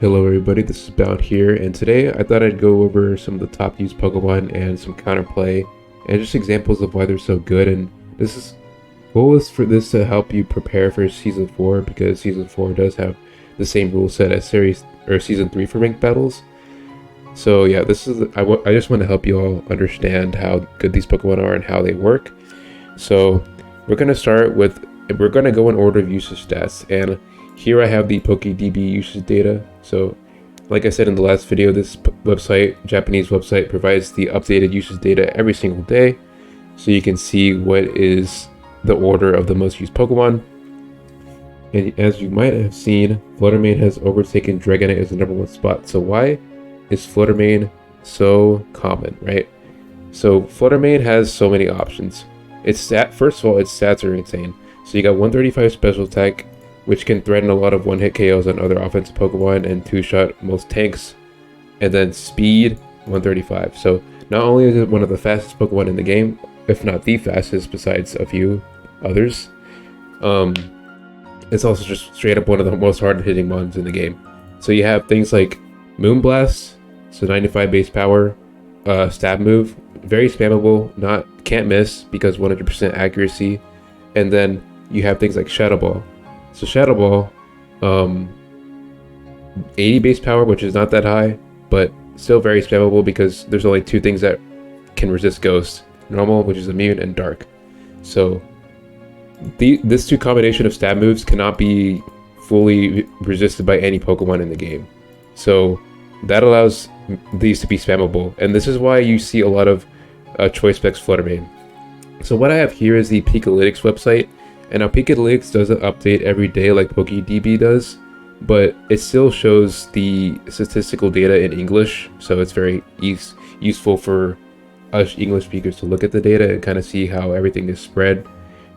Hello everybody, this is Bound here, and today I thought I'd go over some of the top used Pokemon and some counterplay, and just examples of why they're so good. And this is goal is for this to help you prepare for Season 4, because Season 4 does have the same rule set as Season 3 for ranked battles. So yeah, I just want to help you all understand how good these Pokemon are and how they work. So we're gonna go in order of usage stats, and here I have the PokeDB usage data. So like I said in the last video, this Japanese website, provides the updated usage data every single day. So you can see what is the order of the most used Pokemon. And as you might have seen, Fluttermane has overtaken Dragonite as the #1 spot. So why is Fluttermane so common, right? So Fluttermane has so many options. First of all, its stats are insane. So you got 135 special attack, which can threaten a lot of one-hit KOs on other offensive Pokemon and two-shot most tanks. And then speed, 135. So not only is it one of the fastest Pokemon in the game, if not the fastest besides a few others, it's also just straight up one of the most hard-hitting mons in the game. So you have things like Moonblast, so 95 base power, stab move, very spammable, can't miss because 100% accuracy. And then you have things like Shadow Ball. So Shadow Ball, 80 base power, which is not that high, but still very spammable because there's only two things that can resist Ghost: Normal, which is immune, and Dark. So this two combination of stab moves cannot be fully resisted by any Pokemon in the game. So that allows these to be spammable, and this is why you see a lot of Choice Specs Fluttermane. So what I have here is the Pikalytics website. And now Pikalytics doesn't update every day like PokeDB does, but it still shows the statistical data in English, so it's very useful for us English speakers to look at the data and kind of see how everything is spread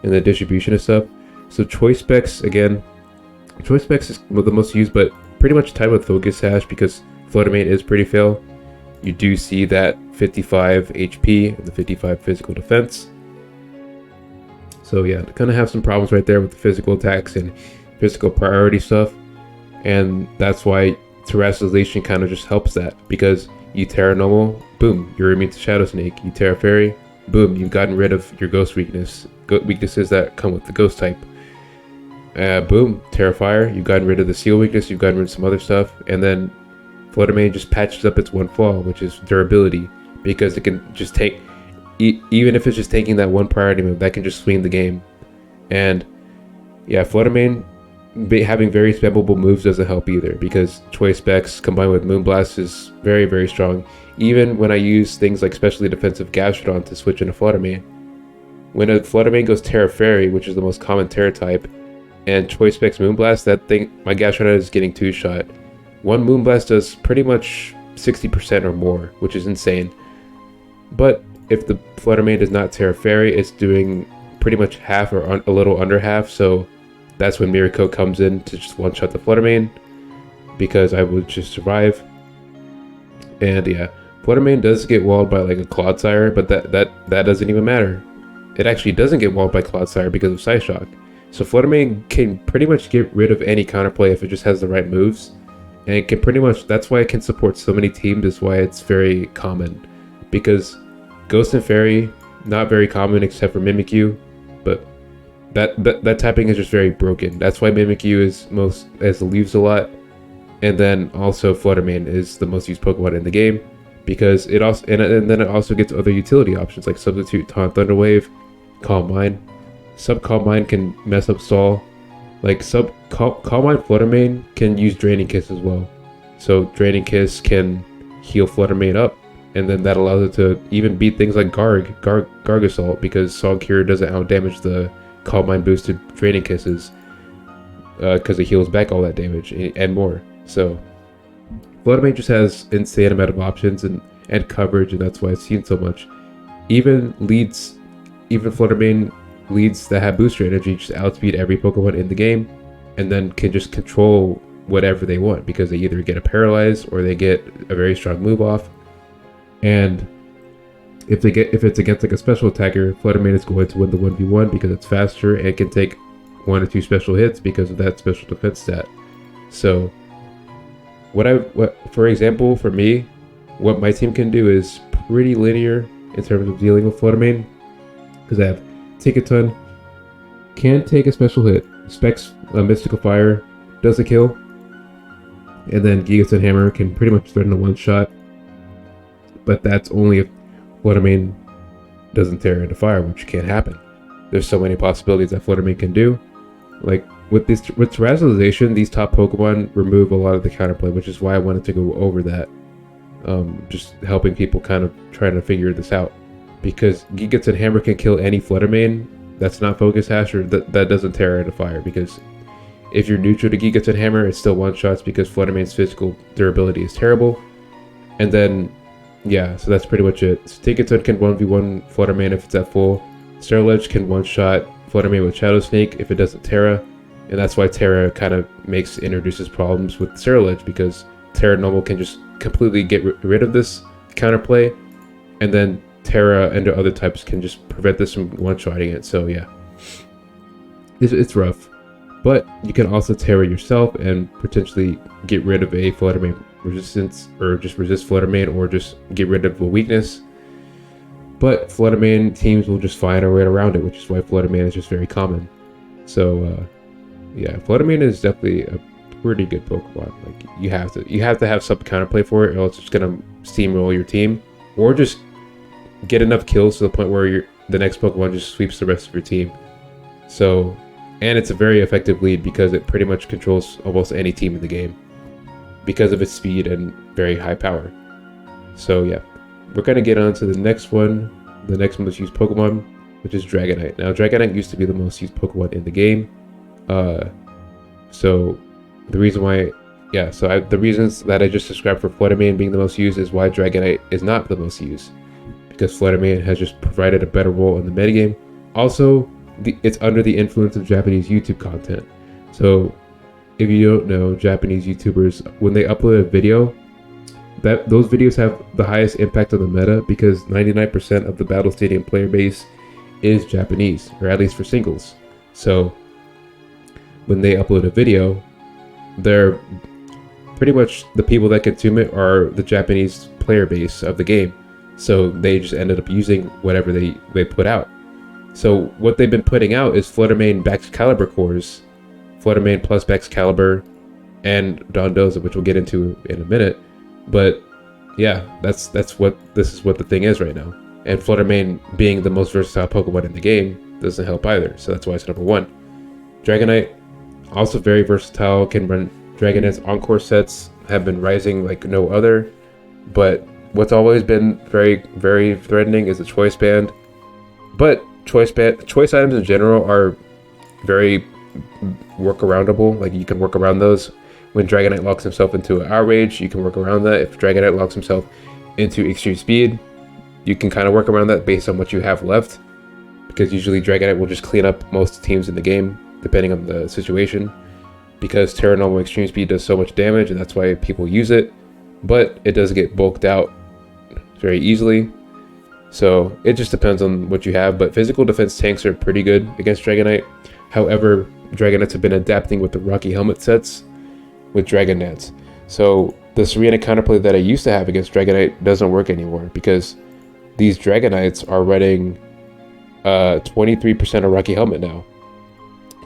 and the distribution of stuff. So Choice Specs, again, Choice Specs is the most used, but pretty much tied with Focus Sash because Fluttermane is pretty fail. You do see that 55 HP and the 55 physical defense. So yeah, kind of have some problems right there with the physical attacks and physical priority stuff. And that's why Terrestrialization kind of just helps that, because you Terra Normal, boom, you're immune to Shadow Snake. You Terra Fairy, boom, you've gotten rid of your Ghost weaknesses that come with the Ghost type. Boom, Terra Fire, you've gotten rid of the Seal weakness, you've gotten rid of some other stuff. And then Fluttermane just patches up its one flaw, which is durability, because it can just take... even if it's just taking that one priority move, that can just swing the game. And yeah, Fluttermane having very spammable moves doesn't help either, because Choice Specs combined with Moonblast is very, very strong. Even when I use things like specially defensive Gastrodon to switch into Fluttermane, when a Fluttermane goes Terra Fairy, which is the most common Terra type, and Choice Specs Moonblast, my Gastrodon is getting two-shot. One Moonblast does pretty much 60% or more, which is insane. But if the Fluttermane does not Terra Fairy, it's doing pretty much half or a little under half, so that's when Miracle comes in to just one-shot the Fluttermane, because I would just survive. And yeah, Fluttermane does get walled by like a Clodsire, but that doesn't even matter. It actually doesn't get walled by Clodsire because of Psyshock. So Fluttermane can pretty much get rid of any counterplay if it just has the right moves. And it can pretty much, that's why it can support so many teams, is why it's very common. Because Ghost and Fairy, not very common except for Mimikyu, but that typing is just very broken. That's why Mimikyu leaves a lot, and then also Fluttermane is the most used Pokemon in the game, because it also and then it also gets other utility options like Substitute, Taunt, Thunder Wave, Calm Mind. Calm Mind can mess up Stall. Like Calm Mind Fluttermane can use Draining Kiss as well, so Draining Kiss can heal Fluttermane up. And then that allows it to even beat things like Gargasalt, because Song Cure doesn't outdamage the Calm Mind boosted Draining Kisses, because it heals back all that damage and more. So Fluttermane just has insane amount of options and coverage, and that's why it's seen so much. Even Fluttermane leads that have booster energy just outspeed every Pokemon in the game, and then can just control whatever they want, because they either get a Paralyze or they get a very strong move off. And if it's against like a special attacker, Fluttermane is going to win the 1v1 because it's faster and can take 1 or 2 special hits because of that special defense stat. So For example, for me, what my team can do is pretty linear in terms of dealing with Flutter Mane, because I have Take a Ton, can take a special hit, specs a Mystical Fire, does a kill, and then Gigaton Hammer can pretty much threaten a one-shot, but that's only if Flutter Mane doesn't tear into fire, which can't happen. There's so many possibilities that Flutter Mane can do. Like with Terrestrialization, these top Pokemon remove a lot of the counterplay, which is why I wanted to go over that. Just helping people kind of trying to figure this out. Because Gigaton Hammer can kill any Flutter Mane that's not Focus Sash or that doesn't tear into fire. Because if you're neutral to Gigaton Hammer, it's still one-shots because Flutter Mane's physical durability is terrible. And then, yeah, so that's pretty much it. So Take a Ton can 1v1 Flutter Mane if it's at full. Sterilage can one-shot Flutter Mane with Shadow Snake if it doesn't Terra. And that's why Terra kind of introduces problems with Sterilage, because Terra normal can just completely get rid of this counterplay, and then Terra and other types can just prevent this from one-shotting it. So yeah, it's rough. But you can also Terra yourself and potentially get rid of a Flutter Mane resistance, or just resist Flutter Mane, or just get rid of a weakness. But Flutter Mane teams will just find a way around it, which is why Flutter Mane is just very common. So yeah, Flutter Mane is definitely a pretty good Pokemon. Like you have to have some counterplay for it, or else it's gonna steamroll your team, or just get enough kills to the point where the next Pokemon just sweeps the rest of your team. So, and it's a very effective lead because it pretty much controls almost any team in the game because of its speed and very high power. So yeah, we're gonna get on to the next one, the next most used Pokemon, which is Dragonite. Now, Dragonite used to be the most used Pokemon in the game. So the reason why, yeah, so the reasons that I just described for Flutter Mane being the most used is why Dragonite is not the most used, because Flutter Mane has just provided a better role in the metagame. Also, it's under the influence of Japanese YouTube content. So if you don't know, Japanese YouTubers, when they upload a video, those videos have the highest impact on the meta because 99% of the Battle Stadium player base is Japanese, or at least for singles. So when they upload a video, they're pretty much the people that consume it are the Japanese player base of the game. So they just ended up using whatever they put out. So what they've been putting out is Flutter Mane Baxcalibur cores, Flutter Mane plus Baxcalibur, and Dondoza, which we'll get into in a minute. But yeah, this is what the thing is right now. And Flutter Mane being the most versatile Pokemon in the game doesn't help either. So that's why it's number one. Dragonite, also very versatile, can run Dragonite's Encore sets, have been rising like no other. But what's always been very, very threatening is the Choice Band. But choice items in general are very workaroundable. Like you can work around those. When Dragonite locks himself into an Outrage, you can work around that. If Dragonite locks himself into Extreme Speed, you can kind of work around that based on what you have left. Because usually Dragonite will just clean up most teams in the game, depending on the situation. Because Terra Normal Extreme Speed does so much damage, and that's why people use it. But it does get bulked out very easily. So it just depends on what you have, but physical defense tanks are pretty good against Dragonite. However, Dragonites have been adapting with the Rocky Helmet sets with Dragon Dance. So the Serena counterplay that I used to have against Dragonite doesn't work anymore because these Dragonites are running 23% of Rocky Helmet now.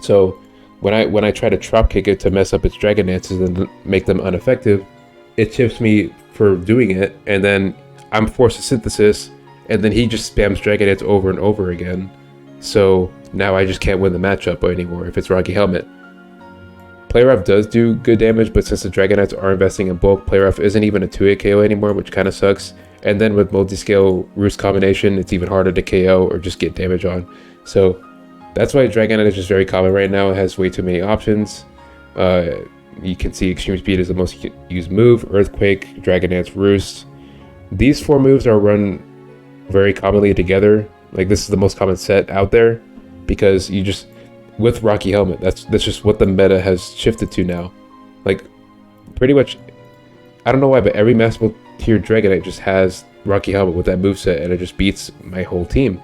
So when I try to drop kick it to mess up its Dragon Dances and make them ineffective, it chips me for doing it, and then I'm forced to synthesis, and then he just spams Dragonites over and over again. So now I just can't win the matchup anymore if it's Rocky Helmet. Play Rough does do good damage, but since the Dragonites are investing in bulk, Play Rough isn't even a 2-hit KO anymore, which kind of sucks. And then with multi-scale Roost combination, it's even harder to KO or just get damage on. So that's why Dragonite is just very common right now. It has way too many options. You can see Extreme Speed is the most used move, Earthquake, Dragon Dance, Roost. These four moves are run very commonly together. Like this is the most common set out there because you just, with Rocky Helmet, that's just what the meta has shifted to now. Like pretty much, I don't know why, but every Maximal Tier Dragonite just has Rocky Helmet with that moveset, and it just beats my whole team.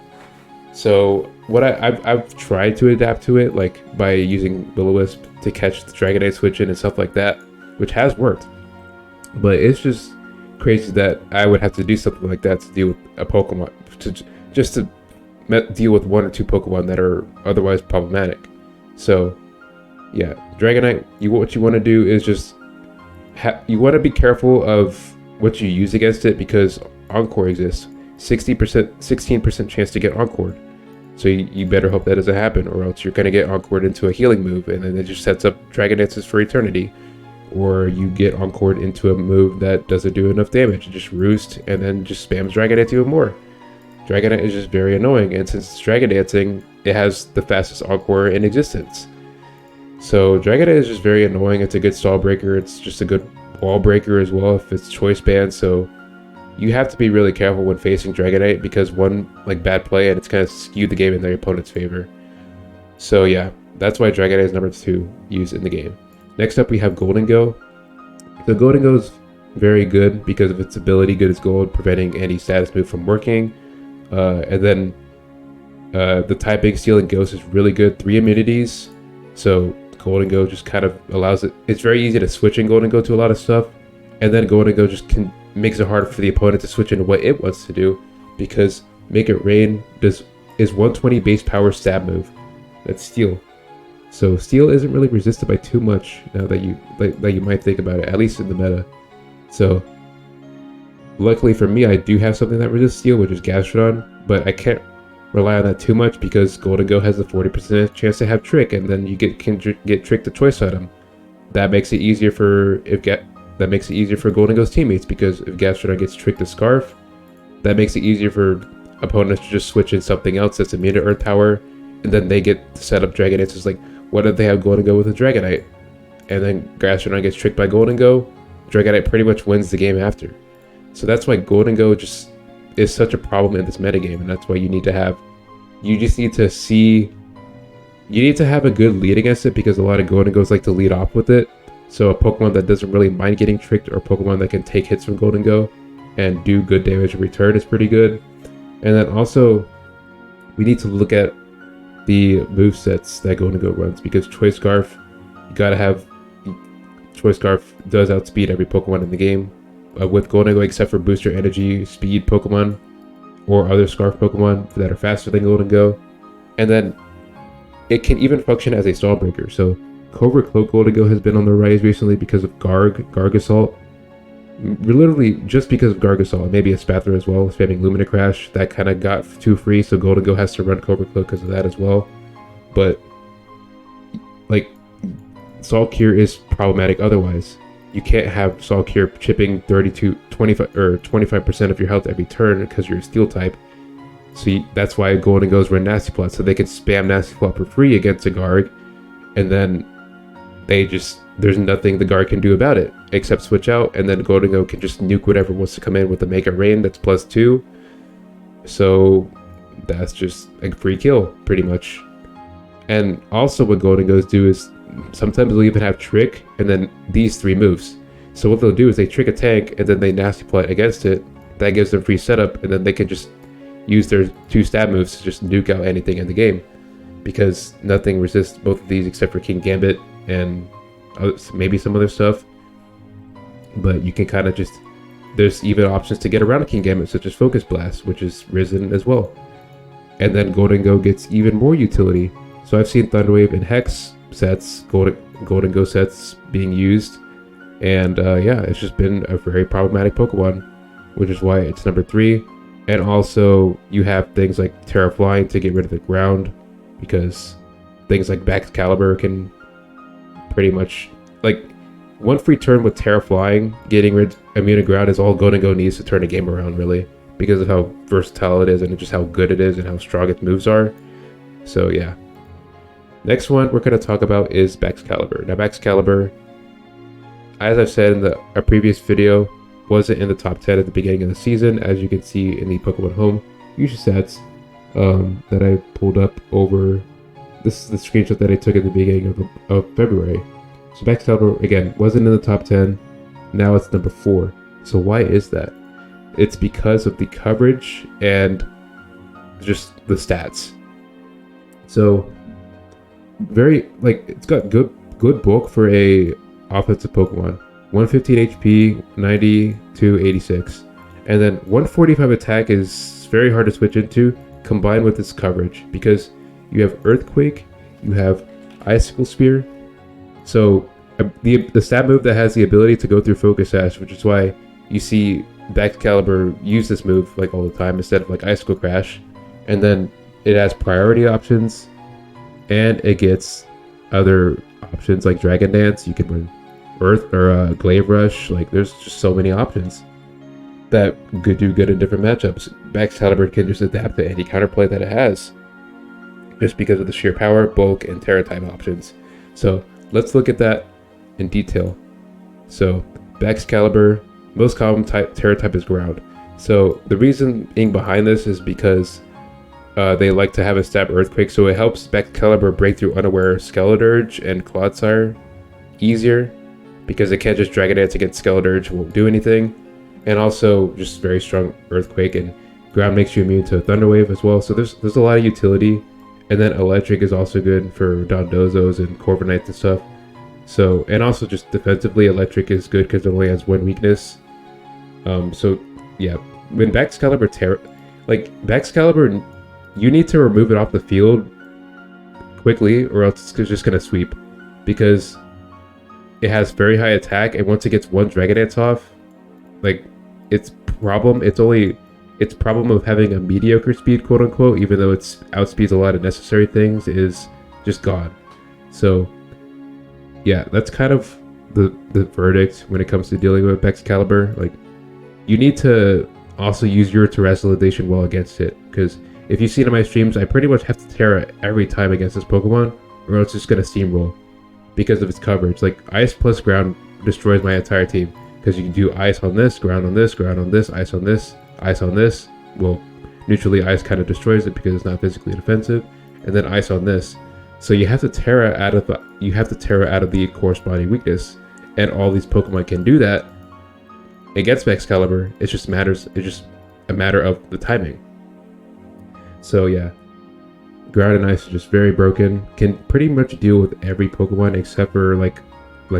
So what I've tried to adapt to it, like by using Will-O-Wisp to catch the Dragonite switch in and stuff like that, which has worked. But it's just crazy that I would have to do something like that to deal with a Pokemon, just to deal with 1 or 2 Pokemon that are otherwise problematic. So yeah, Dragonite, what you want to do is just you want to be careful of what you use against it, because Encore exists. 16% chance to get Encored. So you better hope that doesn't happen, or else you're going to get Encored into a healing move, and then it just sets up Dragon Dances for eternity. Or you get Encored into a move that doesn't do enough damage, just roost, and then just spams Dragon Dance even more. Dragonite is just very annoying, and since it's Dragon Dancing, it has the fastest Encore in existence. So Dragonite is just very annoying. It's a good stall breaker. It's just a good wall breaker as well if it's choice banned. So you have to be really careful when facing Dragonite, because one bad play and it's kind of skewed the game in their opponent's favor. So yeah, that's why Dragonite is number 2 used in the game. Next up we have Golden Go. So Golden Go is very good because of its ability, good as gold, preventing any status move from working. And then the typing Steel and Ghost is really good, 3 immunities. So Golden Go just kind of allows it. It's very easy to switch in Golden Go to a lot of stuff, and then Golden Go just makes it hard for the opponent to switch into what it wants to do, because Make It Rain is 120 base power stab move. That's Steel. So Steel isn't really resisted by too much now that you might think about it, at least in the meta. So luckily for me, I do have something that resists Steel, which is Gastrodon, but I can't rely on that too much because Golden Go has a 40% chance to have Trick, and then you can get Trick to choice item. That makes it easier for Golden Go's teammates, because if Gastrodon gets Trick to Scarf, that makes it easier for opponents to just switch in something else that's immune to Earth Power, and then they get to set up Dragon Dances. Like, what if they have Golden Go with a Dragonite, and then Gastrodon gets tricked by Golden Go? Dragonite pretty much wins the game after. So that's why Golden Go just is such a problem in this metagame, and that's why you need to have a good lead against it, because a lot of Golden Go's like to lead off with it. So a Pokemon that doesn't really mind getting tricked, or a Pokemon that can take hits from Golden Go and do good damage in return, is pretty good. And then also, we need to look at the movesets that Golden Go runs, because Choice Scarf, you gotta have Choice Scarf does outspeed every Pokemon in the game. With Golden Go, except for Booster Energy Speed Pokemon or other Scarf Pokemon that are faster than Golden Go. And then it can even function as a stall breaker. So Cobra Cloak Golden Go has been on the rise recently because of Garg Assault. Literally just because of Garg Assault, maybe a Spathra as well, spamming Lumina Crash. That kind of got too free, so Golden Go has to run Cobra Cloak because of that as well. But Salt Cure is problematic otherwise. You can't have Salt Cure chipping 25 or 25% of your health every turn because you're a Steel type. So that's why Golden Go's run Nasty Plot, so they can spam Nasty Plot for free against a Garg, and then there's nothing the Garg can do about it except switch out, and then Golden Go can just nuke whatever wants to come in with the Make It Rain that's +2. So that's just a free kill pretty much. And also what Golden Go's do is sometimes they'll even have Trick and then these 3 moves. So what they'll do is they trick a tank and then they Nasty Plot against it. That gives them free setup, and then they can just use their 2 stab moves to just nuke out anything in the game, because nothing resists both of these except for King Gambit and maybe some other stuff. But you can kind of there's even options to get around King Gambit, such as Focus Blast, which is risen as well. And then Golden Go gets even more utility. So I've seen Thunderwave and Hex sets, Golden Go sets being used, and yeah, it's just been a very problematic Pokemon, which is why it's number 3. And also you have things like Terra Flying to get rid of the ground, because things like Excalibur can pretty much, one free turn with Terra Flying, getting rid of immune to ground is all Golden Go needs to turn the game around, really, because of how versatile it is and just how good it is and how strong its moves are. So yeah. Next one we're going to talk about is Excalibur. Now Excalibur, as I've said in a previous video, wasn't in the top 10 at the beginning of the season, as you can see in the Pokemon Home user stats that I pulled up over. This is the screenshot that I took at the beginning of February. So Excalibur, again, wasn't in the top 10. Now it's number 4. So why is that? It's because of the coverage and just the stats. So it's got good bulk for a offensive Pokemon, 115 HP, 90 to 86. And then 145 attack is very hard to switch into, combined with its coverage, because you have Earthquake, you have Icicle Spear. So the stab move that has the ability to go through Focus Sash, which is why you see Baxcalibur use this move like all the time instead of like Icicle Crash. And then it has priority options, and it gets other options like Dragon Dance. You can run Earth or Glaive Rush. Like there's just so many options that could do good in different matchups. Baxcalibur can just adapt to any counterplay that it has, just because of the sheer power, bulk, and Terra type options. So let's look at that in detail. So Baxcalibur, most common Terra type is ground. So the reason being behind this is because they like to have a stab Earthquake, so it helps Baxcalibur break through unaware Skeledirge and Clodsire easier, because it can't just Dragon Dance against Skeledirge, won't do anything. And also just very strong Earthquake, and ground makes you immune to Thunder Wave as well. So there's a lot of utility. And then Electric is also good for Dondozos and Corviknights and stuff. So, and also just defensively, Electric is good because it only has one weakness. So yeah, when Baxcalibur Baxcalibur, you need to remove it off the field quickly, or else it's just gonna sweep, because it has very high attack, and once it gets one Dragon Dance off, like its problem of having a mediocre speed, quote unquote, even though it's outspeeds a lot of necessary things, is just gone. So yeah, that's kind of the verdict when it comes to dealing with Baxcalibur. Like, you need to also use your Terrestrialization well against it, because if you've seen in my streams, I pretty much have to Terra every time against this Pokemon, or else it's just gonna steamroll because of its coverage. Like, Ice plus Ground destroys my entire team, because you can do Ice on this, Ground on this, Ground on this, Ice on this, Ice on this. Well, neutrally Ice kind of destroys it because it's not physically defensive, and then Ice on this. So you have to Terra out of the corresponding weakness, and all these Pokemon can do that against Baxcalibur. It's just a matter of the timing. So yeah, Ground and Ice are just very broken. Can pretty much deal with every Pokemon except for like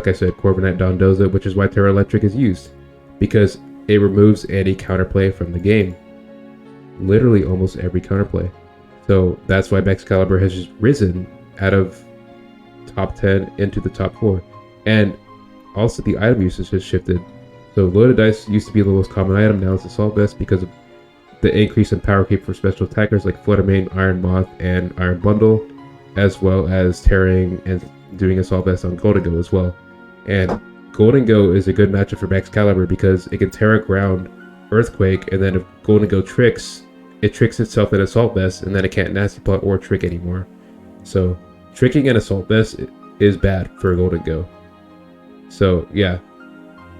I said, Corviknight, Dondozo, which is why Terra Electric is used, because it removes any counterplay from the game. Literally almost every counterplay. So that's why Baxcalibur has just risen out of top 10 into the top 4. And also the item usage has shifted. So Loaded Dice used to be the most common item, now it's Assault Vest because of the increase in power creep for special attackers like Fluttermane, Iron Moth, and Iron Bundle, as well as tearing and doing Assault Vest on Golden as well. And Golden is a good matchup for Baxcalibur because it can Terra Ground, Earthquake, and then if Golden tricks, it tricks itself in Assault Vest, and then it can't Nasty Plot or Trick anymore. So tricking an Assault Vest is bad for Golden. So yeah,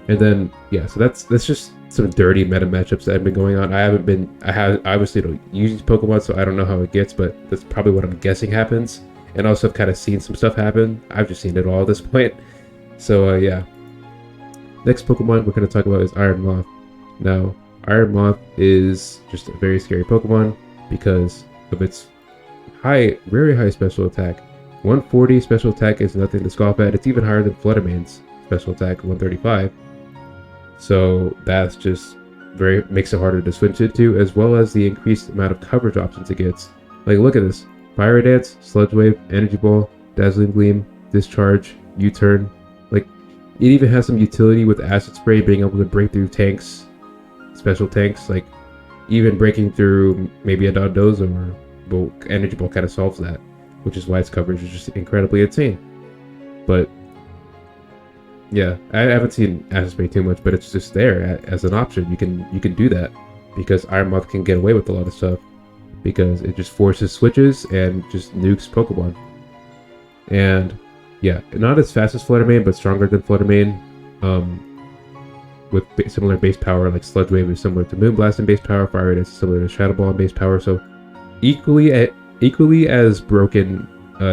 and then yeah, so that's just some dirty meta matchups that have been going on. I obviously don't use these Pokemon, so I don't know how it gets, but that's probably what I'm guessing happens. And also I've kind of seen some stuff happen. I've just seen it all at this point. So yeah. Next Pokemon we're going to talk about is Iron Moth. Now, Iron Moth is just a very scary Pokemon because of its very high special attack. 140 special attack is nothing to scoff at. It's even higher than Fluttermane's special attack, 135. So that's just makes it harder to switch into, as well as the increased amount of coverage options it gets. Like, look at this. Fire Dance, Sludge Wave, Energy Ball, Dazzling Gleam, Discharge, U-Turn. Like, it even has some utility with Acid Spray being able to break through tanks, special tanks, like even breaking through maybe a Dondozo, or Energy Ball kind of solves that, which is why its coverage is just incredibly insane. But yeah, I haven't seen Acid Spray too much, but it's just there as an option. You can do that because Iron Moth can get away with a lot of stuff because it just forces switches and just nukes Pokemon. And yeah, not as fast as Fluttermane, but stronger than Fluttermane. With similar base power, like Sludge Wave is similar to Moonblast in base power, Fire Red is similar to Shadow Ball in base power. So equally as broken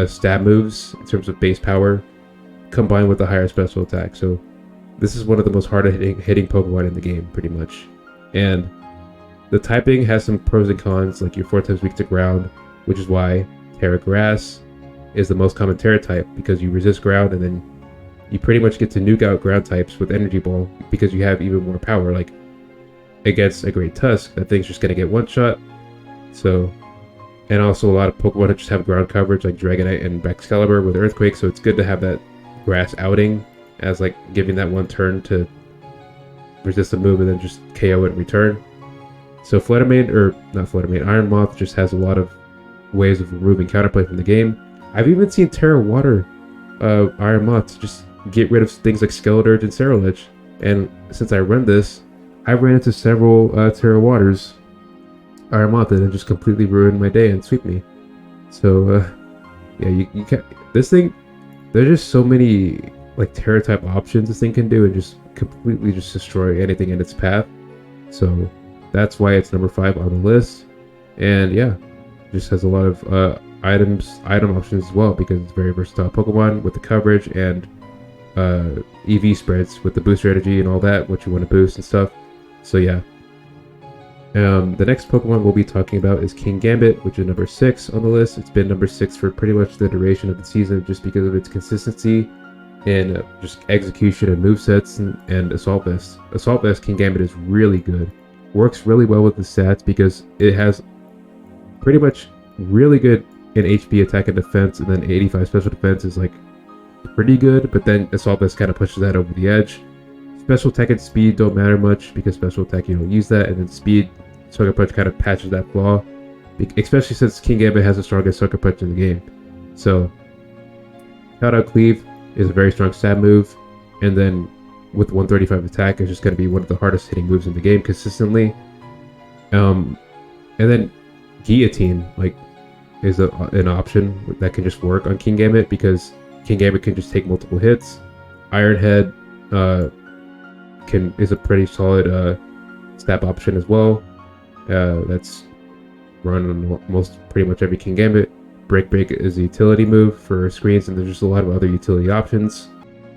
stab moves in terms of base power, combined with a higher special attack. So this is one of the most hard hitting Pokemon in the game, pretty much. And the typing has some pros and cons, like you're 4 times weak to ground, which is why Terra Grass is the most common Terra type, because you resist ground and then you pretty much get to nuke out ground types with Energy Ball because you have even more power. Like against a Great Tusk, that thing's just gonna get one shot. So, and also a lot of Pokemon that just have ground coverage like Dragonite and Excalibur with Earthquake, so it's good to have that grass outing as like giving that one turn to resist a move and then just KO it in return. So Iron Moth just has a lot of ways of removing counterplay from the game. I've even seen Terra Water Iron Moth just get rid of things like Skeledirge and Ceruledge. And since I run this, I've ran into several Terra Waters Iron Moth that just completely ruined my day and sweep me. So yeah, you can't. This thing, there's just so many like Terra type options this thing can do and just completely just destroy anything in its path. So that's why it's number 5 on the list. And yeah, just has a lot of item options as well because it's very versatile Pokemon with the coverage and EV spreads with the booster energy and all that, what you want to boost and stuff. So yeah. The next Pokemon we'll be talking about is Kingambit, which is number 6 on the list. It's been number 6 for pretty much the duration of the season just because of its consistency and just execution and movesets and Assault Vest. Assault Vest Kingambit is really good. Works really well with the stats because it has pretty much really good in HP attack and defense, and then 85 special defense is like pretty good, but then Assault Vest kind of pushes that over the edge. Special attack and speed don't matter much because special attack you don't use that, and then speed, Sucker Punch kind of patches that flaw, especially since Kingambit has the strongest Sucker Punch in the game. So Shout Cleave is a very strong stab move, and then with 135 attack, it's just going to be one of the hardest hitting moves in the game consistently. And then Guillotine is an option that can just work on Kingambit because Kingambit can just take multiple hits. Iron Head is a pretty solid stab option as well. That's run on pretty much every Kingambit. Break is a utility move for screens, and there's just a lot of other utility options.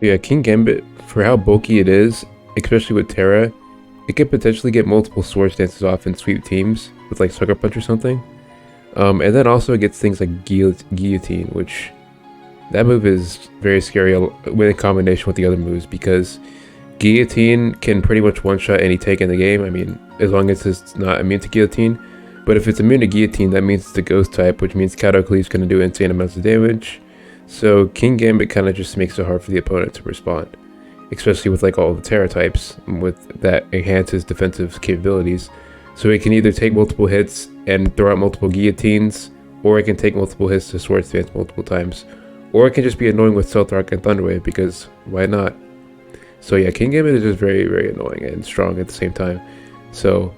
Yeah, Kingambit, for how bulky it is, especially with Terra, it could potentially get multiple sword stances off and sweep teams with like Sucker Punch or something. And then also it gets things like Guillotine, which that move is very scary in combination with the other moves because Guillotine can pretty much one-shot any take in the game. I mean, as long as it's not immune to Guillotine. But if it's immune to Guillotine, that means it's a Ghost type, which means Cleave is going to do insane amounts of damage. So Kingambit kind of just makes it hard for the opponent to respond, especially with like all the Terra types with that enhances defensive capabilities. So it can either take multiple hits and throw out multiple guillotines, or it can take multiple hits to Sword Stance multiple times, or it can just be annoying with Stealth Rock and Thunder Wave because why not? So yeah, Kingambit is just very, very annoying and strong at the same time. So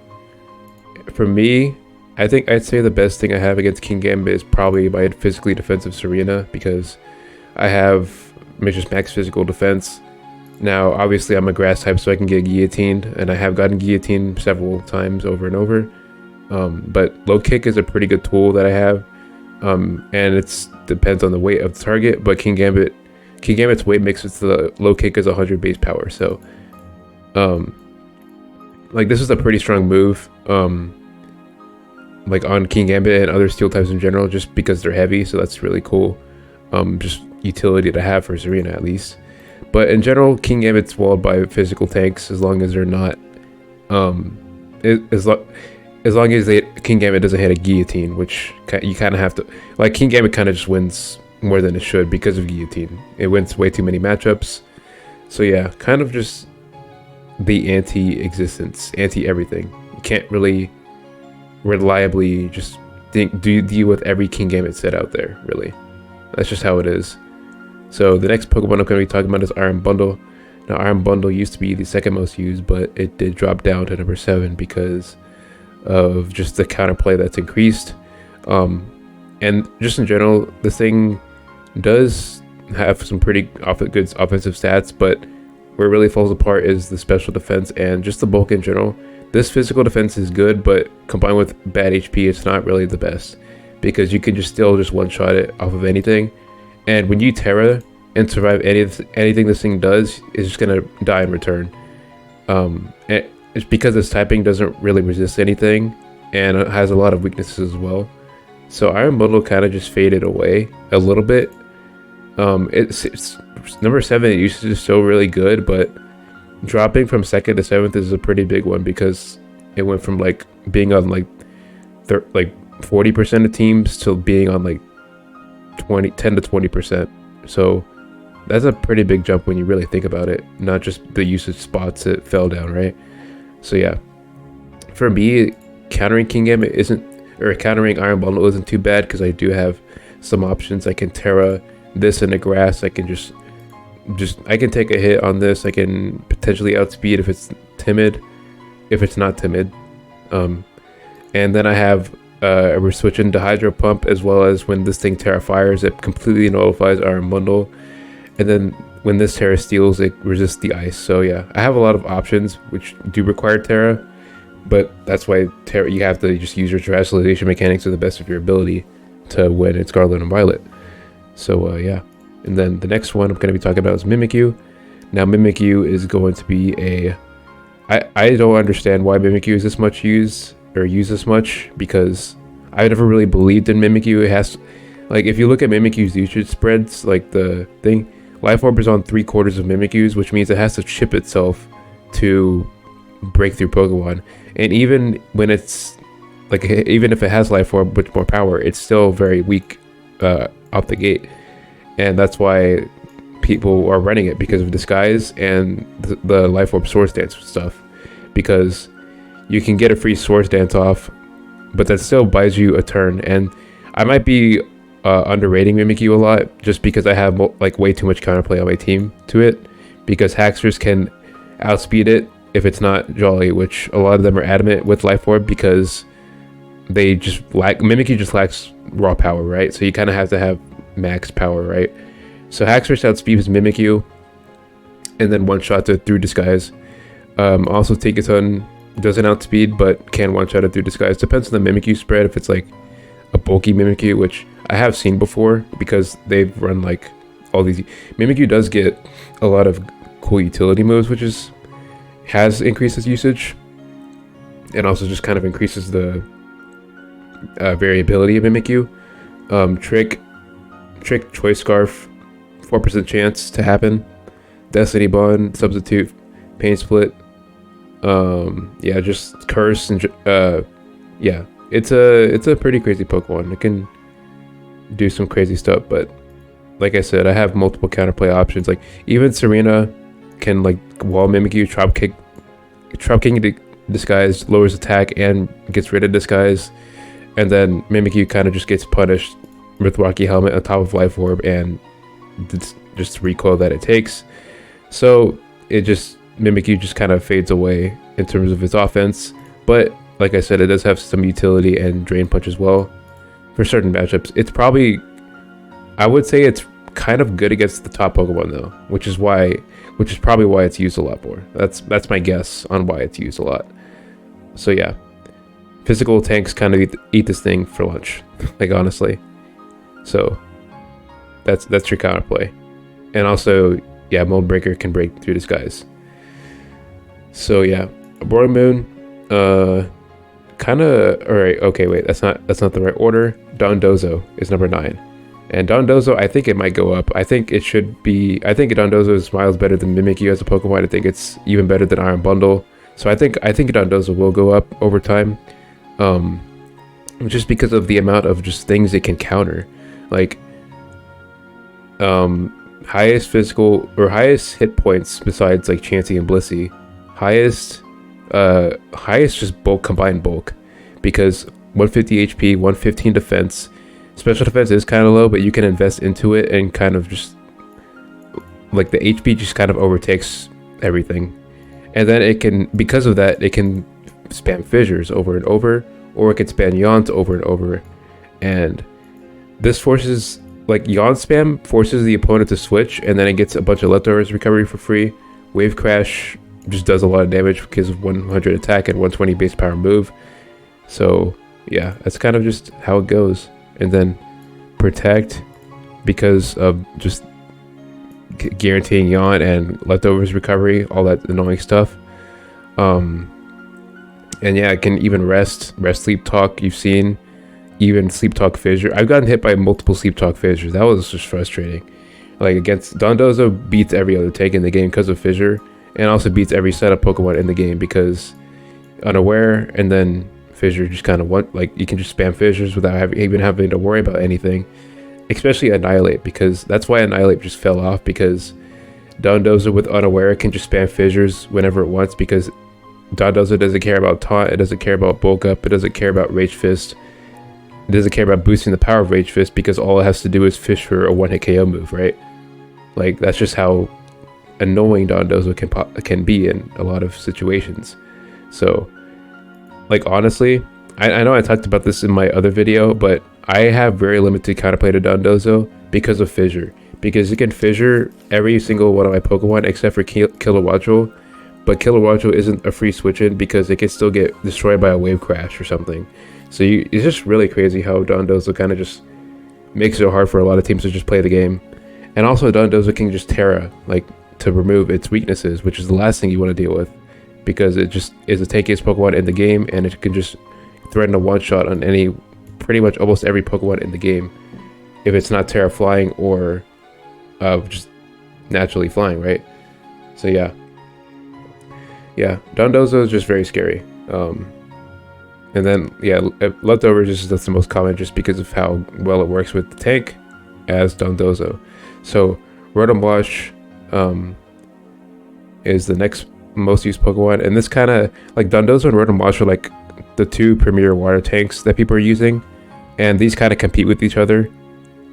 for me, I think I'd say the best thing I have against Kingambit is probably my physically defensive Serena because I have just max physical defense. Now, obviously, I'm a grass type, so I can get guillotined, and I have gotten guillotined several times over and over. But low kick is a pretty good tool that I have, and it depends on the weight of the target. But Kingambit's weight makes it so the low kick is 100 base power. So, like this is a pretty strong move. Like on Kingambit and other steel types in general, just because they're heavy, so that's really cool. Just utility to have for Serena at least. But in general, Kingambit's walled by physical tanks as long as they're not, as long as Kingambit doesn't hit a guillotine, which you kind of have to. Like Kingambit kind of just wins more than it should because of guillotine. It wins way too many matchups. So yeah, kind of just the anti-existence, anti-everything. You can't really reliably just deal with every Kingambit set out there, really. That's just how it is. So the next Pokemon I'm going to be talking about is Iron Bundle. Now Iron Bundle used to be the second most used, but it did drop down to number 7 because of just the counterplay that's increased. And just in general, this thing does have some pretty good offensive stats, but where it really falls apart is the special defense and just the bulk in general. This physical defense is good, but combined with bad HP, it's not really the best because you can still one-shot it off of anything. And when you Terra and survive anything this thing does, it's just gonna die in return. And it's because its typing doesn't really resist anything, and it has a lot of weaknesses as well. So Iron Bundle kind of just faded away a little bit. It's number 7. Usage is still really good, but dropping from 2nd to 7th is a pretty big one because it went from like being on like 40% of teams to being on like 10 to 20%. So that's a pretty big jump when you really think about it, not just the usage spots it fell down, right? So yeah, for me, countering King Gambit isn't, or countering Iron Bundle isn't too bad because I do have some options. I can Terra this in the grass. I can just I can take a hit on this. I can potentially outspeed if it's timid, if it's not timid. And then I have we're switching to Hydro Pump, as well as when this thing Terra fires, it completely nullifies Iron Bundle. And then when this Terra steals, it resists the ice. So yeah, I have a lot of options which do require Terra, but that's why Terra, you have to just use your Terastallization mechanics to the best of your ability to win in Scarlet and Violet. So yeah. And then the next one I'm going to be talking about is Mimikyu. Now Mimikyu is going to be a... I don't understand why Mimikyu is this much used this much, because I never really believed in Mimikyu. It has, like, if you look at Mimikyu's usage spreads, like the thing, Life Orb is on 3/4 of Mimikyu's, which means it has to chip itself to break through Pokemon. And even when it's like, even if it has Life Orb with more power, it's still very weak out the gate. And that's why people are running it, because of Disguise and the Life Orb Swords Dance stuff, because you can get a free Swords Dance off, but that still buys you a turn. And I might be underrating Mimikyu a lot, just because I have like way too much counterplay on my team to it, because Hacksters can outspeed it if it's not Jolly, which a lot of them are adamant with Life Orb, because they just lack, Mimikyu just lacks raw power, right? So you kind of have to have max power, right? So Hacksters outspeeds Mimikyu, and then one shot it through Disguise. Also Tinkaton doesn't outspeed, but can one shot it through Disguise. Depends on the Mimikyu spread. If it's like a bulky Mimikyu, which I have seen before, because they've run like all these. Mimikyu does get a lot of cool utility moves, which has increased its usage, and also just kind of increases the variability of Mimikyu. Trick, Choice Scarf, 4% chance to happen. Destiny Bond, Substitute, Pain Split. Yeah, just Curse, and yeah, it's a pretty crazy Pokemon. It can do some crazy stuff, but like I said, I have multiple counterplay options. Like even Serena can like wall Mimikyu, Trop King Disguise, lowers attack and gets rid of Disguise, and then Mimikyu kind of just gets punished with Rocky Helmet on top of Life Orb and just recoil that it takes. So it just, Mimikyu just kind of fades away in terms of its offense. But like I said, it does have some utility and Drain Punch as well for certain matchups. It's probably, I would say it's kind of good against the top Pokemon though, which is probably why it's used a lot more. That's my guess on why it's used a lot. So yeah, physical tanks kind of eat this thing for lunch, like honestly. So that's your counterplay. And also, yeah, Moon Breaker can break through Disguise. So yeah, Roaring Moon, kind of, all right, okay, wait, that's not the right order. Dondozo is number 9. And Dondozo, I think it might go up. I think it should be, I think Dondozo is miles better than Mimikyu as a Pokemon. I think it's even better than Iron Bundle. So I think Dondozo will go up over time. Just because of the amount of just things it can counter. Like, highest physical, or highest hit points besides like Chansey and Blissey. Highest just bulk, combined bulk. Because 150 HP, 115 defense. Special defense is kind of low, but you can invest into it and kind of just, like, the HP just kind of overtakes everything. And then it can, because of that, it can spam Fissures over and over, or it can spam Yawns over and over. And this forces, like, Yawn spam forces the opponent to switch, and then it gets a bunch of leftovers recovery for free. Wave Crash just does a lot of damage because of 100 attack and 120 base power move. So yeah, that's kind of just how it goes. And then Protect, because of just guaranteeing Yawn and leftovers recovery, all that annoying stuff. And yeah, it can even rest Sleep Talk. You've seen even Sleep Talk Fissure. I've gotten hit by multiple Sleep Talk Fissures. That was just frustrating. Like against Dondozo beats every other tank in the game because of Fissure, and also beats every setup Pokemon in the game because Unaware and then Fissure just kind of like you can just spam Fissures without even having to worry about anything. Especially Annihilate, because that's why Annihilate just fell off, because Dondozo with Unaware can just spam Fissures whenever it wants, because Dondozo doesn't care about Taunt, it doesn't care about Bulk Up, it doesn't care about Rage Fist, it doesn't care about boosting the power of Rage Fist, because all it has to do is fish for a one-hit KO move, right? Like, that's just how annoying Dondozo can be in a lot of situations. So, like, honestly, I know I talked about this in my other video, but I have very limited counterplay to Dondozo because of Fissure. Because it can Fissure every single one of my Pokemon except for Kilowattrel, but Kilowattrel isn't a free switch-in because it can still get destroyed by a Wave Crash or something. So it's just really crazy how Dondozo kind of just makes it hard for a lot of teams to just play the game. And also Dondozo can just Terra, like, to remove its weaknesses, which is the last thing you want to deal with, because it just is the tankiest Pokemon in the game, and it can just threaten a one-shot on pretty much almost every Pokemon in the game, if it's not Terra Flying or just naturally flying, right? So yeah, Dondozo is just very scary. And then yeah, Leftovers is just the most common just because of how well it works with the tank as Dondozo. So Rotom Wash is the next most used Pokemon, and this kind of like Dondozo and Rotom Wash are like the two premier water tanks that people are using, and these kind of compete with each other.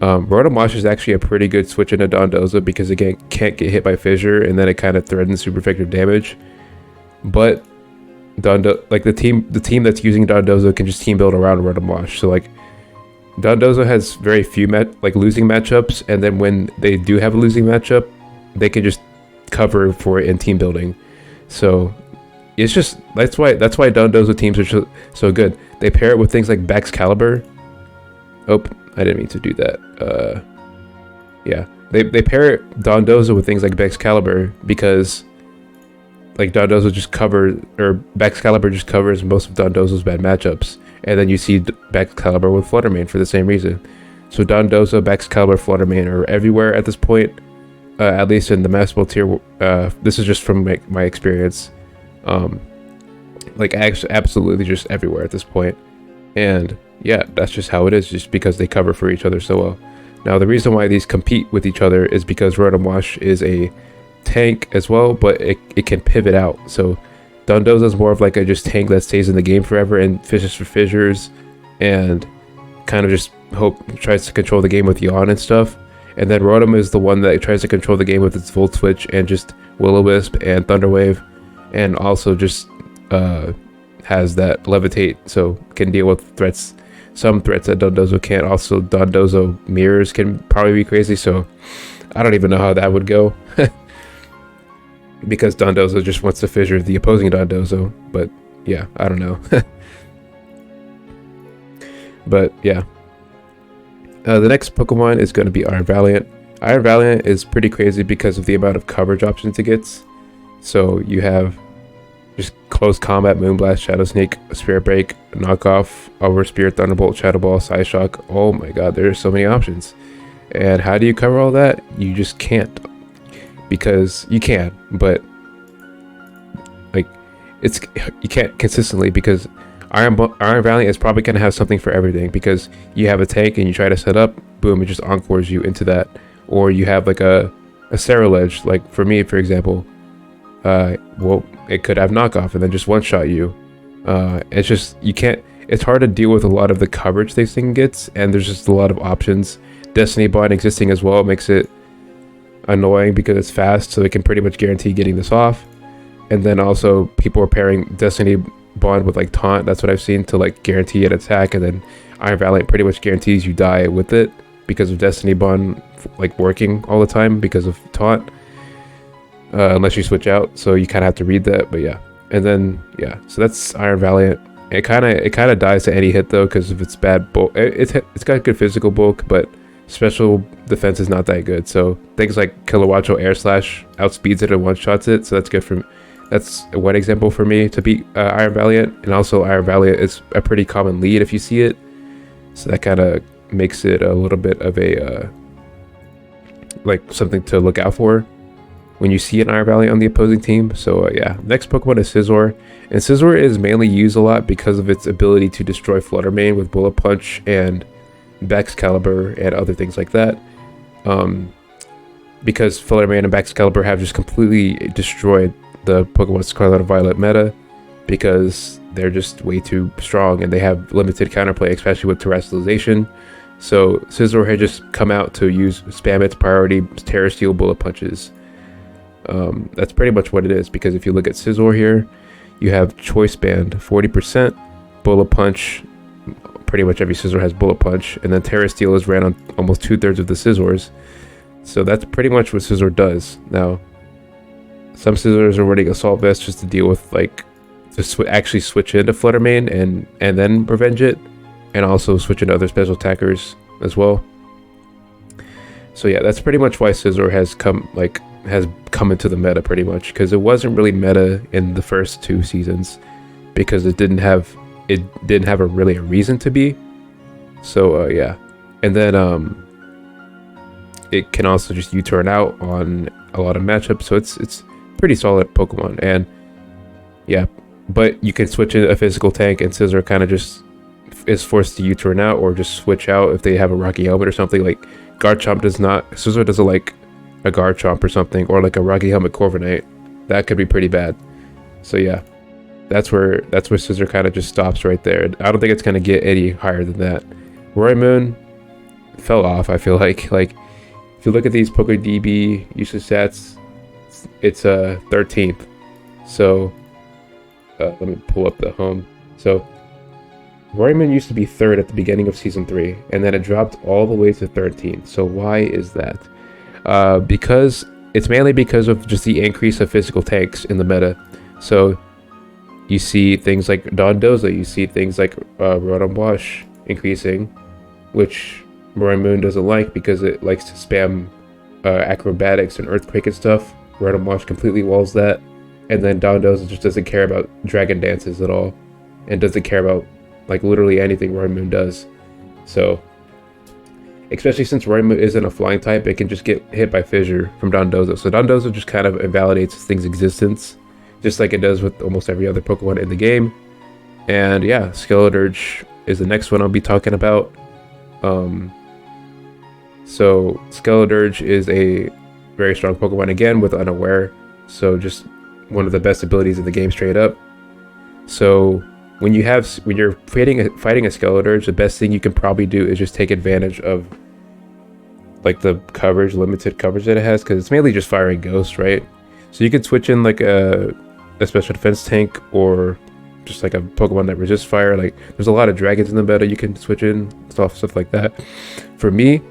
Rotom Wash is actually a pretty good switch into Dondozo because it can't get hit by Fissure, and then it kind of threatens super effective damage. But the team that's using Dondozo can just team build around Rotom Wash. So like Dondozo has very few losing matchups, and then when they do have a losing matchup, they can just cover for it in team building. So it's just that's why Dondozo teams are so good. They pair it with things like Baxcalibur. Oh, I didn't mean to do that. Yeah, they pair Dondozo with things like Baxcalibur because like Dondozo just Baxcalibur just covers most of Dondozo's bad matchups, and then you see Baxcalibur with Fluttermane for the same reason. So Dondozo, Baxcalibur, Fluttermane are everywhere at this point, at least in the Master tier. This is just from my experience. Like absolutely just everywhere at this point. And yeah, that's just how it is, just because they cover for each other so well. Now the reason why these compete with each other is because Rotom Wash is a tank as well, but it can pivot out. So Dondozo is more of like a just tank that stays in the game forever and fishes for Fissures and kind of just tries to control the game with Yawn and stuff. And then Rotom is the one that tries to control the game with its Volt Switch and just Will-O-Wisp and Thunder Wave, and also just has that Levitate, so can deal with some threats that Dondozo can't. Also Dondozo mirrors can probably be crazy, so I don't even know how that would go. Because Dondozo just wants to Fissure the opposing Dondozo, but yeah, I don't know. But yeah, the next Pokemon is going to be Iron Valiant. Iron Valiant is pretty crazy because of the amount of coverage options it gets. So you have just Close Combat, Moonblast, Shadow Sneak, Spirit Break, Knockoff, Overspear, Thunderbolt, Shadow Ball, Psyshock. Oh my god, there's so many options. And how do you cover all that? You just can't. Because you can, but like you can't consistently, because Iron Valiant is probably going to have something for everything, because you have a tank and you try to set up, boom, it just encores you into that. Or you have like a Cerulege, like for me, for example, well, it could have Knockoff and then just one-shot you. It's just, it's hard to deal with a lot of the coverage this thing gets, and there's just a lot of options. Destiny Bond existing as well makes it annoying because it's fast, so it can pretty much guarantee getting this off. And then also people are pairing Destiny Bond with like Taunt, that's what I've seen, to like guarantee an attack, and then Iron Valiant pretty much guarantees you die with it because of Destiny Bond like working all the time because of Taunt, unless you switch out, so you kind of have to read that. But yeah, and then yeah, so that's Iron Valiant. It kind of dies to any hit though because of its bad bulk. It's got good physical bulk, but special defense is not that good. So things like Kilowattrel Air Slash outspeeds it and one-shots it, so that's one example for me to beat Iron Valiant. And also Iron Valiant is a pretty common lead if you see it, so that kind of makes it a little bit of a like something to look out for when you see an Iron Valley on the opposing team. So yeah, next Pokemon is Scizor, and Scizor is mainly used a lot because of its ability to destroy Fluttermane with Bullet Punch and Baxcalibur and other things like that. Because Fluttermane and Baxcalibur have just completely destroyed the Pokemon Scarlet and Violet meta, because they're just way too strong and they have limited counterplay, especially with Terrestrialization. So Scizor had just come out to spam its priority Terra Steel Bullet Punches. That's pretty much what it is, because if you look at Scizor here, you have Choice Band 40%, Bullet Punch, pretty much every Scizor has Bullet Punch, and then Terra Steel is ran on almost 2/3 of the Scizors. So that's pretty much what Scizor does. Now, some Scizors are running Assault Vest just to deal with, like, to actually switch into Fluttermane and then revenge it, and also switch into other special attackers as well. So yeah, that's pretty much why Scizor has come into the meta pretty much, because it wasn't really meta in the first 2 seasons because it didn't have really a reason to be. So yeah, and then it can also just U-turn out on a lot of matchups, so it's pretty solid Pokemon. And yeah, but you can switch in a physical tank, and Scizor kind of just is forced to U-turn out or just switch out if they have a Rocky Helmet or something. Like Garchomp does not, Scizor doesn't like a Garchomp or something, or like a Rocky Helmet Corviknight. That could be pretty bad. So yeah, that's where Scizor kind of just stops right there. I don't think it's gonna get any higher than that. Roymoon fell off, I feel like. Like, if you look at these PokeDB usage stats, it's 13th. So let me pull up the home. So Roymoon used to be 3rd at the beginning of Season 3, and then it dropped all the way to 13th. So why is that? Because it's mainly because of just the increase of physical tanks in the meta. So you see things like Dondoza, you see things like Rotom Wash increasing, which Roymoon doesn't like because it likes to spam acrobatics and earthquake and stuff. Rotom Wash completely walls that, and then Dondoza just doesn't care about Dragon Dances at all, and doesn't care about like literally anything Roymoon does. So especially since Roymoon isn't a flying type, it can just get hit by Fissure from Dondoza. So Dondoza just kind of invalidates this thing's existence, just like it does with almost every other Pokemon in the game. And yeah, Skeleturge is the next one I'll be talking about. So Skeleturge is a very strong Pokemon again with Unaware, so just one of the best abilities in the game straight up. So when you're fighting a Skeleturge, the best thing you can probably do is just take advantage of like the limited coverage that it has, because it's mainly just firing Ghost, right? So you can switch in like a special defense tank, or just like a Pokemon that resists fire. Like, there's a lot of dragons in the meta you can switch in, stuff like that. For me,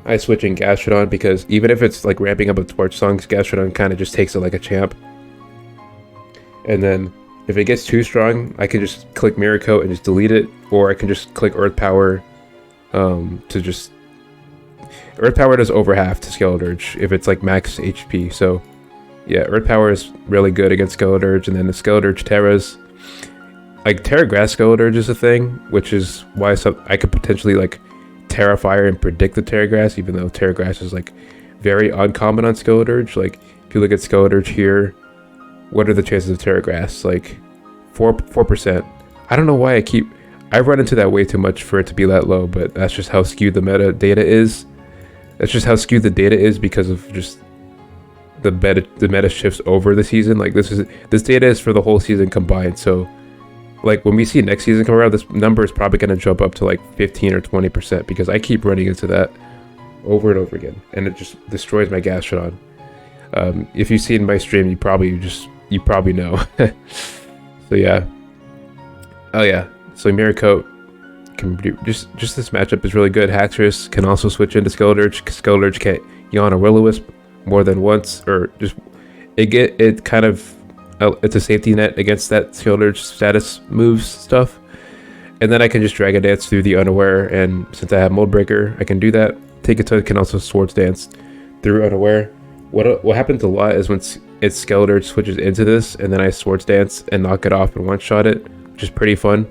I switch in Gastrodon, because even if it's like ramping up a Torch Songs, Gastrodon kind of just takes it like a champ. And then if it gets too strong, I can just click Mirror Coat and just delete it, or I can just click Earth Power to just... Earth Power does over half to Skeleturge if it's like max HP, so yeah, Earth Power is really good against Skeleturge. And then the Skeleturge Terras, like Terra Grass Skeleturge is a thing, which is why I could potentially like Terra Fire and predict the Terra Grass, even though Terra Grass is like very uncommon on Skeleturge. Like, if you look at Skeleturge here, what are the chances of Terra Grass? Like 4%. I don't know why I run into that way too much for it to be that low, but that's just how skewed the meta data is. That's just how skewed the data is because of just the meta shifts over the season. Like, this data is for the whole season combined. So like when we see next season come around, this number is probably going to jump up to like 15 or 20%, because I keep running into that over and over again, and it just destroys my Gastrodon. If you've seen my stream, you probably know. So yeah. Oh yeah. So Mirror Coat can do just this matchup is really good. Haxorus can also switch into Skeleturge. Skeleturge can't yawn or Will-O-Wisp more than once, or just it kind of it's a safety net against that Skeleturge status moves stuff. And then I can just Dragon Dance through the Unaware, and since I have Mold Breaker, I can do that. Take a Ton can also Swords Dance through Unaware. What happens a lot is when its Skeleturge switches into this, and then I Swords Dance and knock it off and one-shot it, which is pretty fun.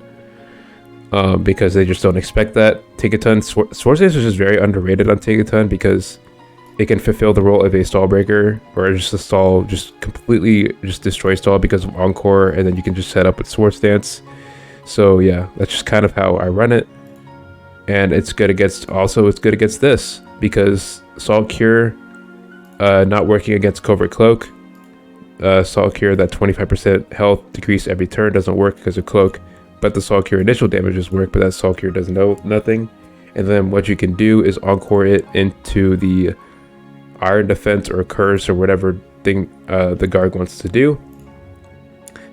Because they just don't expect that. Take a Ton, Swords Dance is just very underrated on Take a Ton, because it can fulfill the role of a stall breaker, or just a stall, just completely just destroy stall because of Encore, and then you can just set up with Sword Stance. So yeah, that's just kind of how I run it. And it's good against, also it's good against this, because Salt Cure, not working against Covert Cloak. Salt Cure, that 25% health decrease every turn doesn't work because of Cloak, but the Salt Cure initial damages work, but that Salt Cure does nothing. And then what you can do is Encore it into the Iron Defense or Curse or whatever thing the guard wants to do.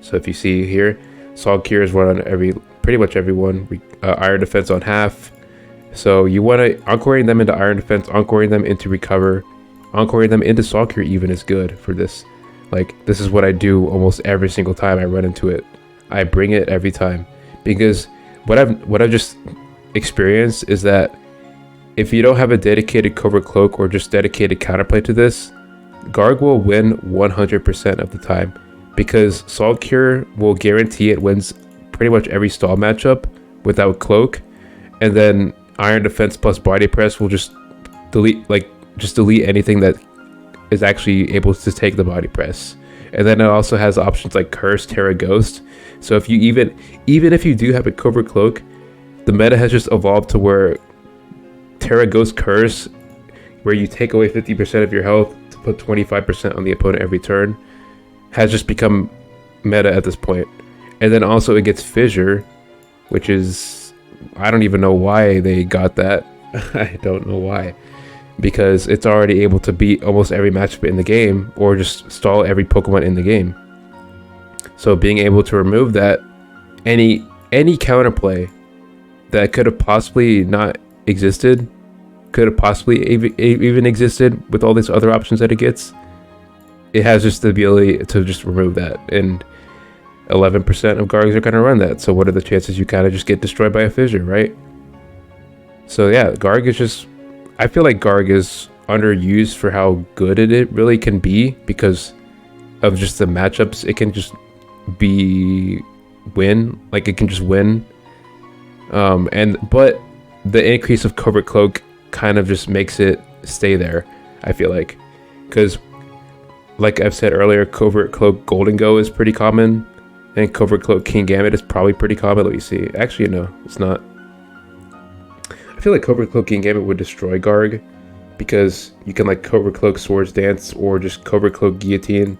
So if you see here, Salt Cure is run on pretty much everyone. Iron Defense on half. So you want to Encoring them into Iron Defense, Encoring them into Recover, Encoring them into Salt Cure even is good for this. Like, this is what I do almost every single time I run into it. I bring it every time, because what I've just experienced is that if you don't have a dedicated Covert Cloak or just dedicated counterplay to this, Garg will win 100% of the time, because Salt Cure will guarantee it wins pretty much every stall matchup without Cloak, and then Iron Defense plus Body Press will just delete anything that is actually able to take the Body Press. And then it also has options like Curse, Terra Ghost. So if you even if you do have a Covert Cloak, the meta has just evolved to where Terra Ghost Curse, where you take away 50% of your health to put 25% on the opponent every turn, has just become meta at this point. And then also it gets Fissure, which is, I don't even know why they got that. I don't know why. Because it's already able to beat almost every matchup in the game, or just stall every Pokemon in the game. So being able to remove that, any counterplay that could have possibly not existed, could have possibly even existed with all these other options that it gets, it has just the ability to just remove that. And 11% of Gargs are going to run that. So what are the chances you kind of just get destroyed by a Fissure, right? So yeah, Garg is just, I feel like Garg is underused for how good it really can be, because of just the matchups it can just win. Like, it can just win. But the increase of Covert Cloak kind of just makes it stay there, I feel like. Because, like I've said earlier, Covert Cloak Golden Go is pretty common, and Covert Cloak King Gambit is probably pretty common. Let me see. Actually, no, it's not. I feel like Covert Cloak King Gambit would destroy Garg, because you can like Covert Cloak Swords Dance or just Covert Cloak Guillotine.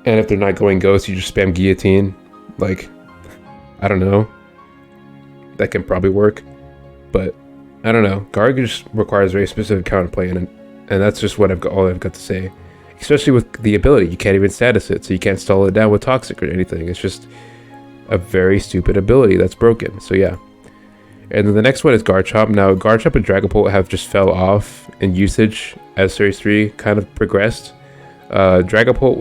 And if they're not going Ghost, you just spam Guillotine. Like, I don't know. That can probably work. But, I don't know. Garg just requires very specific counterplay, and that's just what all I've got to say. Especially with the ability. You can't even status it, so you can't stall it down with Toxic or anything. It's just a very stupid ability that's broken. So yeah. And then the next one is Garchomp. Now, Garchomp and Dragapult have just fell off in usage as Series 3 kind of progressed. Dragapult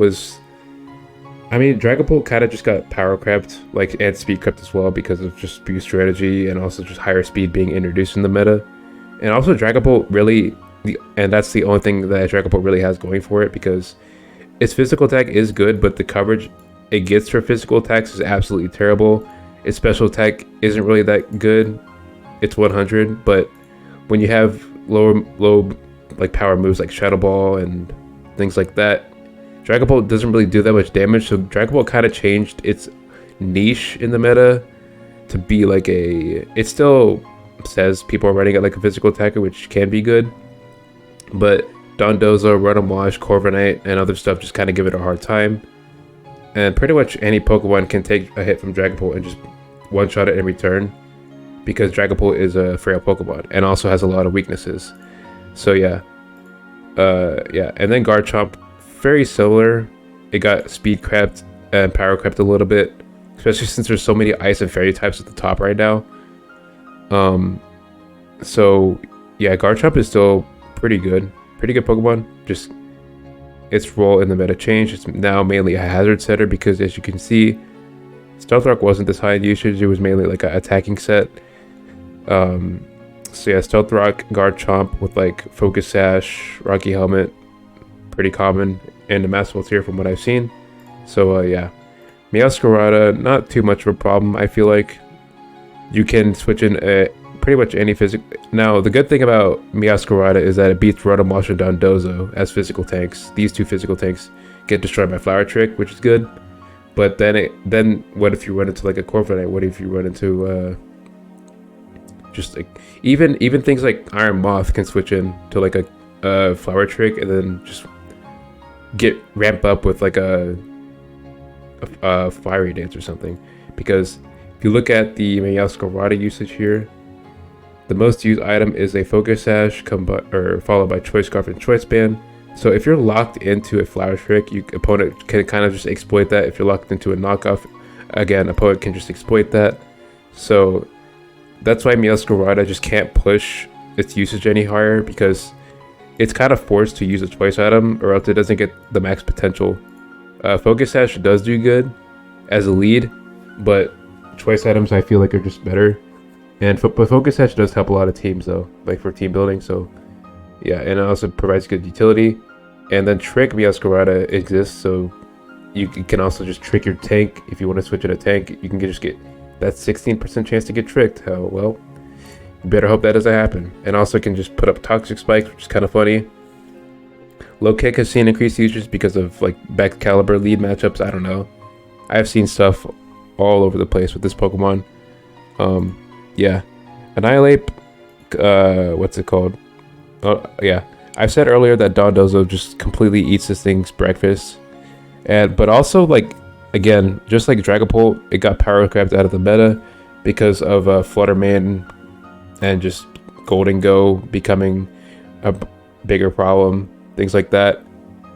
kind of just got power crept, like, and speed crept as well, because of just boost strategy and also just higher speed being introduced in the meta. And also Dragapult really, and that's the only thing that Dragapult really has going for it, because its physical attack is good, but the coverage it gets for physical attacks is absolutely terrible. Its special attack isn't really that good. It's 100, but when you have low like power moves like Shadow Ball and things like that, Dragapult doesn't really do that much damage. So Dragapult kind of changed its niche in the meta to be like it still says people are running it like a physical attacker, which can be good, but Dondozo, Run and Wash, Corviknight, and other stuff just kind of give it a hard time. And pretty much any Pokemon can take a hit from Dragapult and just one-shot it in return, because Dragapult is a frail Pokemon and also has a lot of weaknesses. So yeah. And then Garchomp, very similar. It got speed crept and power crept a little bit, especially since there's so many Ice and Fairy types at the top right now. So yeah, Garchomp is still pretty good Pokemon. Just its role in the meta changed. It's now mainly a hazard setter, because as you can see, Stealth Rock wasn't this high in usage. It was mainly like an attacking set. So yeah, Stealth Rock, Garchomp with like Focus Sash, Rocky Helmet, pretty common, and the Mass Volteer from what I've seen. So yeah, Meowscarada, not too much of a problem. I feel like you can switch in pretty much any physical. Now, the good thing about Miascarada is that it beats Rotomosh and Dondozo as physical tanks. These two physical tanks get destroyed by Flower Trick, which is good. But then what if you run into like a Corviknight? What if you run into just like even things like Iron Moth can switch in to like a Flower Trick and then just ramp up with like a Fiery Dance or something. Because if you look at the Meowscarada usage here, the most used item is a Focus Sash followed by Choice Scarf and Choice Band. So if you're locked into a Flower Trick, opponent can kind of just exploit that. If you're locked into a knockoff, again, opponent can just exploit that. So that's why Meowscarada just can't push its usage any higher, because it's kind of forced to use a choice item or else it doesn't get the max potential. Focus Sash does do good as a lead, but choice items I feel like are just better. But Focus Sash does help a lot of teams though, like for team building. So yeah, and it also provides good utility. And then Trick Meowscarada exists, so you can also just trick your tank. If you want to switch in a tank, you can just get that 16% chance to get tricked. Well, you better hope that doesn't happen. And also can just put up Toxic Spikes, which is kind of funny. Low Kick has seen increased usage because of like back caliber lead matchups. I don't know. I've seen stuff all over the place with this Pokemon. Yeah, Annihilate. What's it called? Yeah, I said earlier that Dondozo just completely eats this thing's breakfast, but also like again, just like Dragapult, it got power grabbed out of the meta because of Flutterman and just Golden Go becoming a bigger problem, things like that.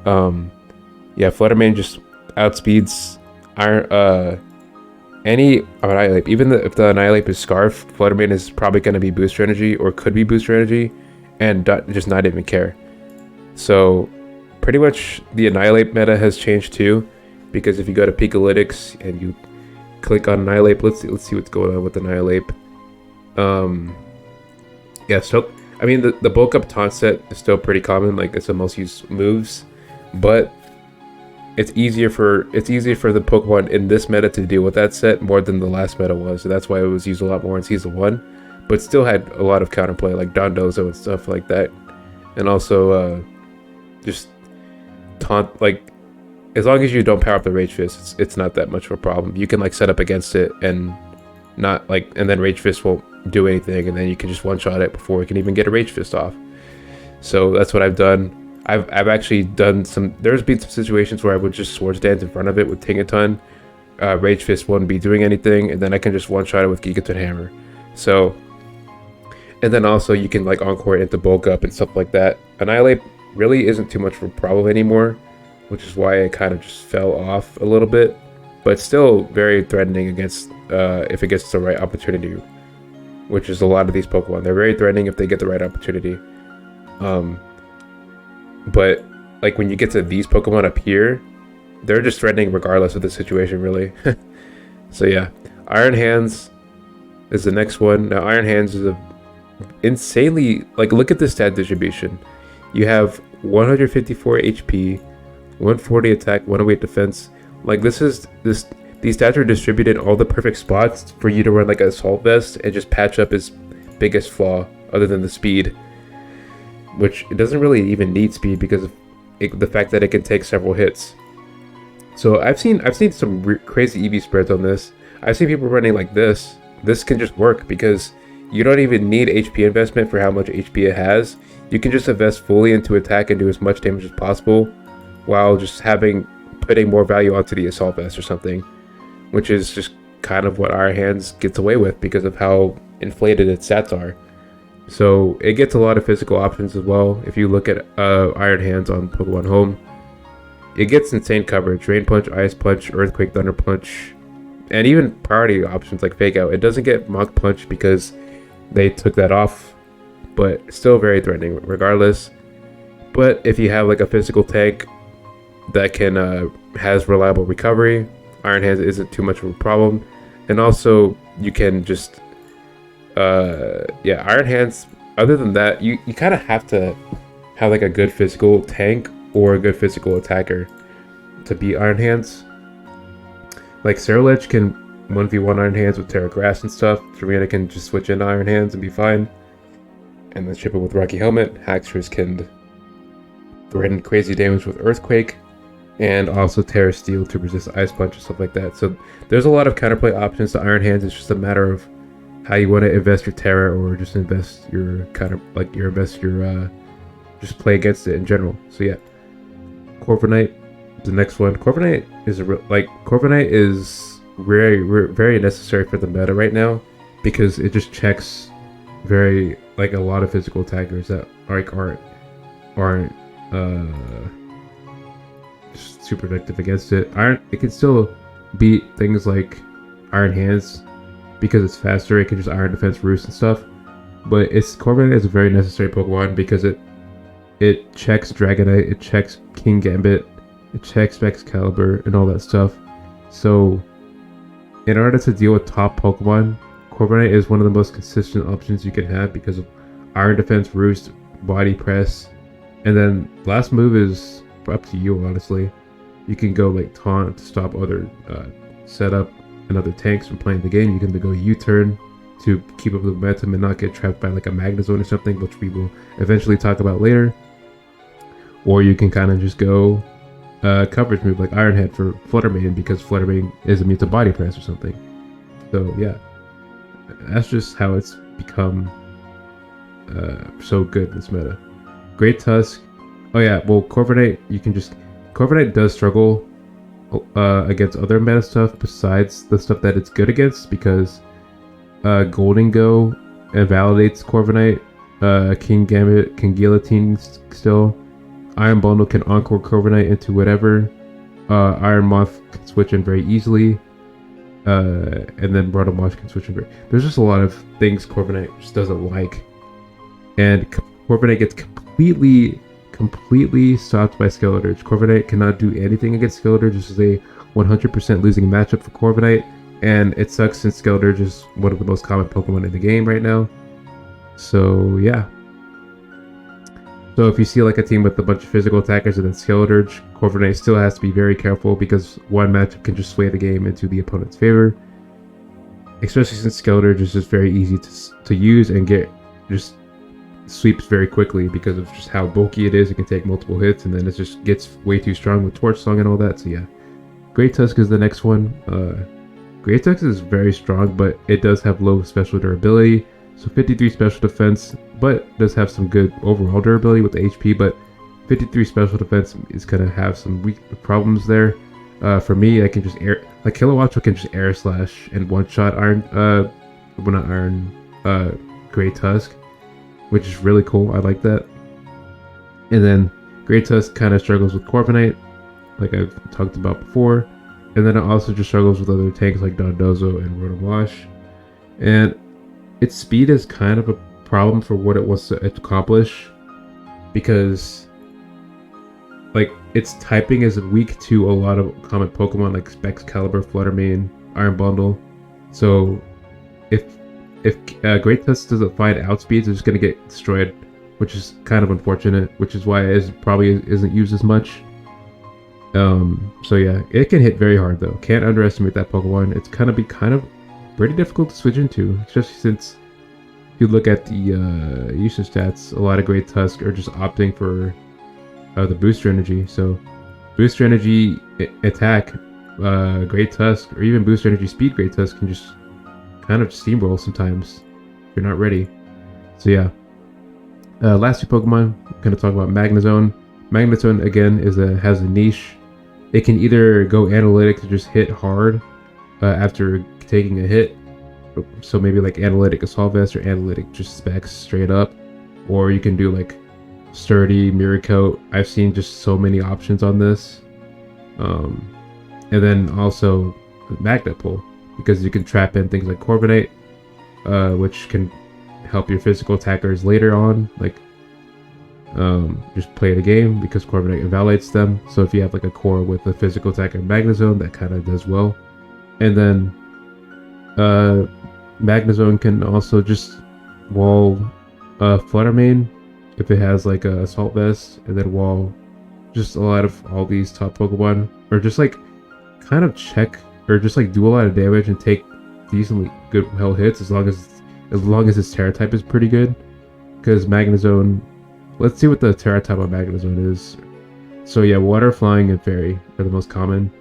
Yeah, Flutterman just outspeeds any Annihilate. Even if the Annihilate is Scarf, Flutterman is probably going to be Booster Energy or could be Booster Energy and just not even care. So pretty much the Annihilate meta has changed too, because if you go to Pikalytics and you click on Annihilate, let's see what's going on with Annihilate. Yeah, so I mean the bulk up taunt set is still pretty common, like it's the most used moves, but it's easier for the Pokemon in this meta to deal with that set more than the last meta was. So that's why it was used a lot more in Season 1, but still had a lot of counterplay like Dondozo and stuff like that. And also just taunt, like as long as you don't power up the Rage Fist, it's not that much of a problem. You can like set up against it and not like, and then Rage Fist won't do anything, and then you can just one-shot it before it can even get a Rage Fist off. So that's what I've done. I've actually done there's been some situations where I would just Swords Dance in front of it with Tingaton. Rage Fist wouldn't be doing anything, and then I can just one-shot it with Gigaton Hammer. So, and then also you can like Encore it into Bulk Up and stuff like that. Annihilate really isn't too much of a problem anymore, which is why it kind of just fell off a little bit. But still very threatening against if it gets the right opportunity, which is a lot of these Pokemon. They're very threatening if they get the right opportunity. But like when you get to these Pokemon up here, they're just threatening regardless of the situation, really. So yeah, Iron Hands is the next one. Now Iron Hands is a insanely, like, look at the stat distribution. You have 154 HP, 140 attack, 108 defense. Like these stats are distributed in all the perfect spots for you to run like an Assault Vest and just patch up his biggest flaw other than the speed, which it doesn't really even need speed because of the fact that it can take several hits. So I've seen some crazy EV spreads on this. I've seen people running like this. This can just work because you don't even need HP investment for how much HP it has. You can just invest fully into attack and do as much damage as possible while just putting more value onto the Assault Vest or something, which is just kind of what Iron Hands gets away with because of how inflated its stats are. So it gets a lot of physical options as well. If you look at Iron Hands on Pokemon Home, it gets insane coverage: Rain Punch, Ice Punch, Earthquake, Thunder Punch, and even priority options like Fake Out. It doesn't get Mach Punch because they took that off, but still very threatening regardless. But if you have like a physical tank that has reliable recovery, Iron Hands isn't too much of a problem. And also you can just yeah, Iron Hands, other than that, you kind of have to have like a good physical tank or a good physical attacker to beat Iron Hands. Like Ceruledge can 1v1 Iron Hands with Terra Grass and stuff. Serena can just switch in Iron Hands and be fine. And then ship it with Rocky Helmet. Haxorus can threaten crazy damage with Earthquake. And also Terra Steel to resist Ice Punch and stuff like that. So there's a lot of counterplay options to Iron Hands. It's just a matter of how you want to invest your Terra, or just invest your just play against it in general. So yeah, Corviknight, the next one. Corviknight is Corviknight is very necessary for the meta right now, because it just checks very a lot of physical attackers that aren't super effective against it. It can still beat things like Iron Hands because it's faster. It can just Iron Defense Roost and stuff. But Corviknight is a very necessary Pokemon because it checks Dragonite, it checks King Gambit, it checks Excalibur and all that stuff. So in order to deal with top Pokemon, Corviknight is one of the most consistent options you can have because of Iron Defense, Roost, Body Press, and then last move is up to you, honestly. You can go Taunt to stop other setup and other tanks from playing the game. You can go U-turn to keep up the momentum and not get trapped by a Magnezone or something, which we will eventually talk about later. Or you can kind of just go coverage move like Iron Head for Flutter Mane, because Flutter Mane is immune to Body Press or something. So yeah, that's just how it's become so good, this meta. Great Tusk. Oh yeah, well Corviknight, Corviknight does struggle against other meta stuff besides the stuff that it's good against, because Golden Go invalidates Corviknight, King Gambit can guillotine still, Iron Bundle can encore Corviknight into whatever, Iron Moth can switch in very easily, and then Rotomosh can switch in there's just a lot of things Corviknight just doesn't like, and Corviknight gets completely stopped by Skeleturge. Corviknight cannot do anything against Skeleturge. This is a 100% losing matchup for Corviknight, and it sucks since Skeleturge is one of the most common Pokemon in the game right now. So yeah. So if you see a team with a bunch of physical attackers and then Skeleturge, Corviknight still has to be very careful, because one matchup can just sway the game into the opponent's favor. Especially since Skeleturge is just very easy to use and get just sweeps very quickly because of just how bulky it is. It can take multiple hits, and then it just gets way too strong with Torch Song and all that. So yeah, Great Tusk is the next one. Great Tusk is very strong, but it does have low special durability, so 53 special defense, but does have some good overall durability with the HP, but 53 special defense is gonna have some weak problems there. For me, I can just Kilowattrel can just air slash and one shot Great Tusk, which is really cool. I like that. And then Great Tusk kind of struggles with Corviknight, like I've talked about before. And then it also just struggles with other tanks like Dondozo and Rotowash. And its speed is kind of a problem for what it wants to accomplish, because its typing is weak to a lot of common Pokemon like Excalibur, Flutter Mane, Iron Bundle. So if Great Tusk doesn't find outspeeds, it's just going to get destroyed, which is kind of unfortunate, which is why it probably isn't used as much. So yeah, it can hit very hard though. Can't underestimate that Pokemon. It's kind of pretty difficult to switch into, especially since if you look at the usage stats, a lot of Great Tusk are just opting for the booster energy. So booster energy attack Great Tusk, or even booster energy speed Great Tusk, can just kind of steamroll sometimes if you're not ready. So yeah, last two Pokemon, I'm going to talk about Magnezone. Magnezone again has a niche. It can either go analytic to just hit hard after taking a hit, so maybe analytic Assault Vest or analytic just specs straight up, or you can do sturdy Mirror Coat. I've seen just so many options on this, and then also Magnet Pull, because you can trap in things like Corviknight, which can help your physical attackers later on, just play the game, because Corviknight invalidates them. So if you have a core with a physical attacker Magnezone, that kind of does well. And then Magnezone can also just wall Flutter Mane if it has a Assault Vest, and then wall just a lot of all these top Pokemon, or just kind of check or just like do a lot of damage and take decently good hell hits as long as his Terra type is pretty good. Because Magnezone, let's see what the Terra type of Magnezone is. So yeah, Water, Flying, and Fairy are the most common,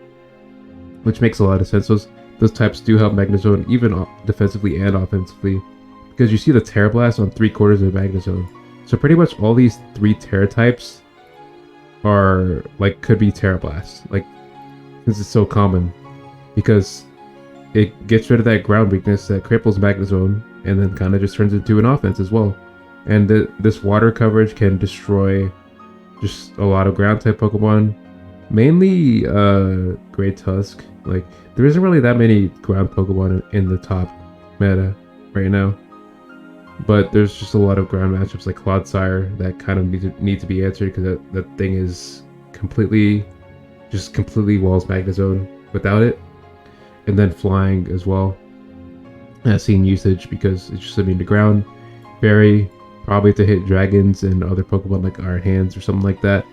which makes a lot of sense. Those types do help Magnezone even defensively and offensively, because you see the Terra Blast on 3/4 of Magnezone. So pretty much all these 3 Terra types are like could be Terra Blast, like since it's so common, because it gets rid of that ground weakness that cripples Magnezone, and then kind of just turns into an offense as well. And this water coverage can destroy just a lot of ground type Pokemon, mainly Great Tusk. Like there isn't really that many ground Pokemon in the top meta right now, but there's just a lot of ground matchups like Clodsire that kind of need to be answered, because that thing is completely walls Magnezone without it. And then Flying as well, I've seen usage because it's just immune to ground. Fairy, probably to hit dragons and other Pokemon like Iron Hands or something like that.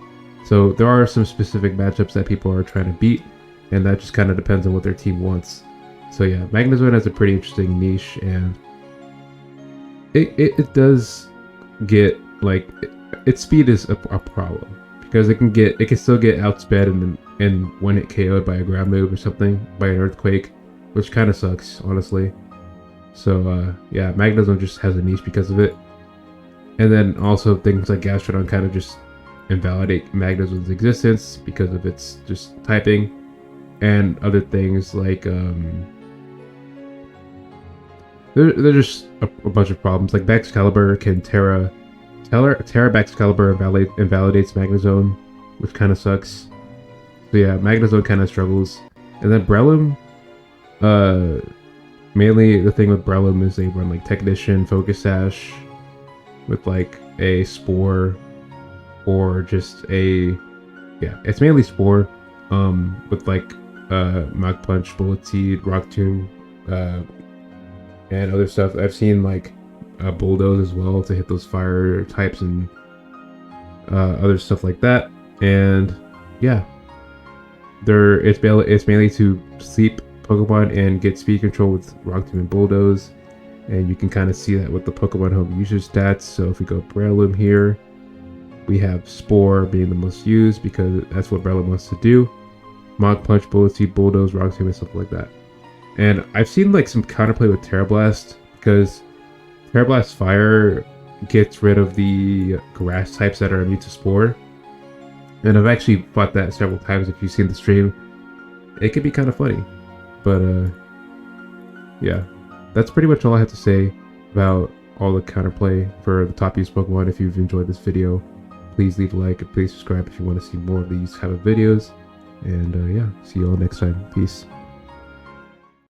So there are some specific matchups that people are trying to beat, and that just kind of depends on what their team wants. So yeah, Magnezone has a pretty interesting niche, and it does get like its speed is a problem, because it can still get outsped and when it KO'd by a ground move or something, by an earthquake, which kind of sucks, honestly. So yeah, Magnezone just has a niche because of it. And then also things like Gastrodon kind of just invalidate Magnezone's existence because of its just typing, and other things like there's just a bunch of problems. Like Baxcalibur can Terra Baxcalibur invalidates Magnezone, which kind of sucks. So yeah, Magnezone kind of struggles. And then Breloom, mainly the thing with Breloom is they run like Technician, Focus Sash, with like a Spore, or just it's mainly Spore, with like Mach Punch, Bullet Seed, Rock Tomb, and other stuff. I've seen like Bulldoze as well to hit those fire types and other stuff like that. And yeah, it's mainly to sleep Pokemon and get speed control with Rock Tomb and Bulldoze. And you can kind of see that with the Pokemon Home usage stats. So if we go Breloom here, we have Spore being the most used because that's what Breloom wants to do. Mach Punch, Bullet Seed, Bulldoze, Rock Tomb, and stuff like that. And I've seen like some counterplay with Terra Blast, because Terra Blast Fire gets rid of the grass types that are immune to Spore. And I've actually fought that several times. If you've seen the stream, it can be kind of funny. But yeah, that's pretty much all I have to say about all the counterplay for the top used Pokemon. If you've enjoyed this video, please leave a like and please subscribe if you want to see more of these type of videos. And yeah, see you all next time. Peace.